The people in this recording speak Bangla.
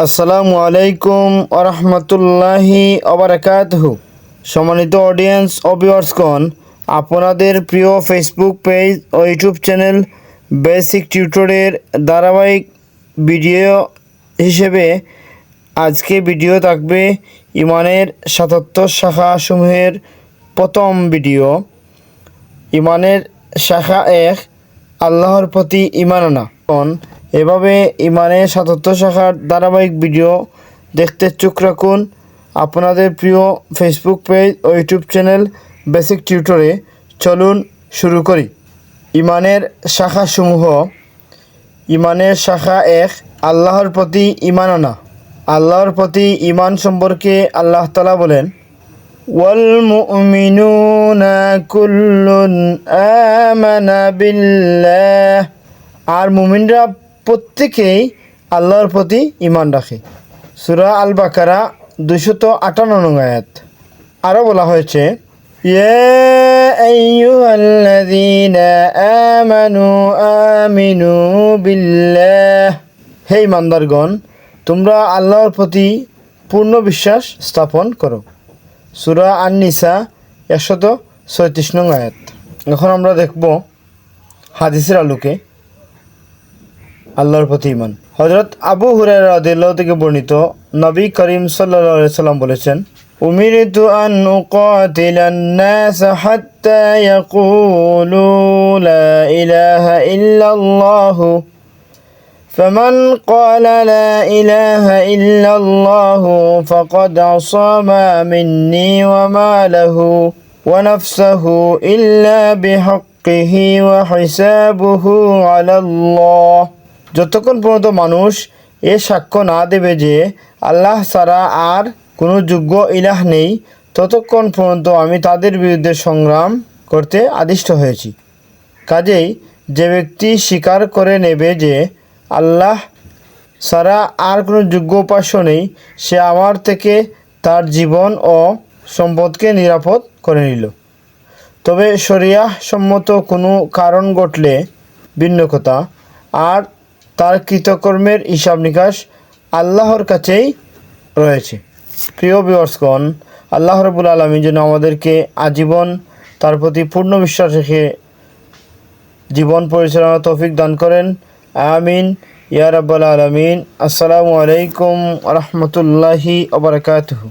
আসসালামু আলাইকুম আরহামতুল্লাহি আবরাকাতুহু। সম্মানিত অডিয়েন্স ও ভিউয়ার্সগণ, আপনাদের প্রিয় ফেসবুক পেজ ও ইউটিউব চ্যানেল বেসিক টিউটোরিয়ালের ধারাবাহিক ভিডিও হিসেবে আজকে ভিডিও থাকবে ইমানের ৭৭ শাখাসমূহের প্রথম ভিডিও। ইমানের শাখা ১, আল্লাহর প্রতি ঈমান আনা। এভাবে ইমানের ৭৭ শাখার ধারাবাহিক ভিডিও দেখতে চোখ রাখুন আপনাদের প্রিয় ফেসবুক পেজ ও ইউটিউব চ্যানেল বেসিক টিউটোরে। চলুন শুরু করি। ইমানের শাখাসমূহ। ইমানের শাখা ১, আল্লাহর প্রতি ঈমান আনা। আল্লাহর প্রতি ঈমান সম্পর্কে আল্লাহ তাআলা বলেন, ওয়াল মুমিনুনা কুল্লুন আমানা বিল্লাহ। আর মুমিনরা প্রত্যেকেই আল্লাহর প্রতি ঈমান রাখে। সূরা আল বাকারা ২৫৮ আয়াত। আরও বলা হয়েছে, ইয়া আইয়ুহাল্লাযীনা আমানু আমিনু বিল্লাহ। হে ঈমানদারগণ, তোমরা আল্লাহর প্রতি পূর্ণ বিশ্বাস স্থাপন করো। সূরা আন-নিসা ১৩৬ আয়াত। এখন আমরা দেখব হাদিসের আলোকে আল্লাহর প্রতি ঈমান। হযরত আবু হুরায়রা রাদিয়াল্লাহু থেকে বর্ণিত, নবী করিম সাল্লাল্লাহু আলাইহি সাল্লাম বলেছেন, উমিরতু আন উকাতিলান নাস হাত্তা ইয়াকুলু লা ইলাহা ইল্লাল্লাহু ফামান ক্বালা লা ইলাহা ইল্লাল্লাহু ফাকাদ আসামা মিন্নি ওয়া মালাহু ওয়া নাফসাহু ইল্লা বিহাক্কিহি ওয়া হিসাবুহু আলাল্লাহ। যতক্ষণ পর্যন্ত মানুষ এ সাক্ষ্য না দেবে যে আল্লাহ ছাড়া আর কোনো যোগ্য ইলাহ নেই, ততক্ষণ পর্যন্ত আমি তাদের বিরুদ্ধে সংগ্রাম করতে আদিষ্ট হয়েছি। কাজেই যে ব্যক্তি স্বীকার করে নেবে যে আল্লাহ ছাড়া আর কোনো যোগ্য উপাস্য নেই, সে আমার থেকে তার জীবন ও সম্পদকে নিরাপদ করে নিল। তবে শরিয়াহ সম্মত কোনো কারণ ঘটলে ভিন্ন কথা, আর তার কৃতকর্মের হিসাব নিকাশ আল্লাহর কাছেই রয়েছে। প্রিয় ভিউয়ার্সগণ, আল্লাহ রাব্বুল আলামিন যেন আমাদেরকে আজীবন তার প্রতি পূর্ণ বিশ্বাস রেখে জীবন পরিচালনার তৌফিক দান করেন। আমিন ইয়া রাব্বাল আলামিন। আসসালামু আলাইকুম ওয়া রাহমাতুল্লাহি ওয়া বারাকাতুহু।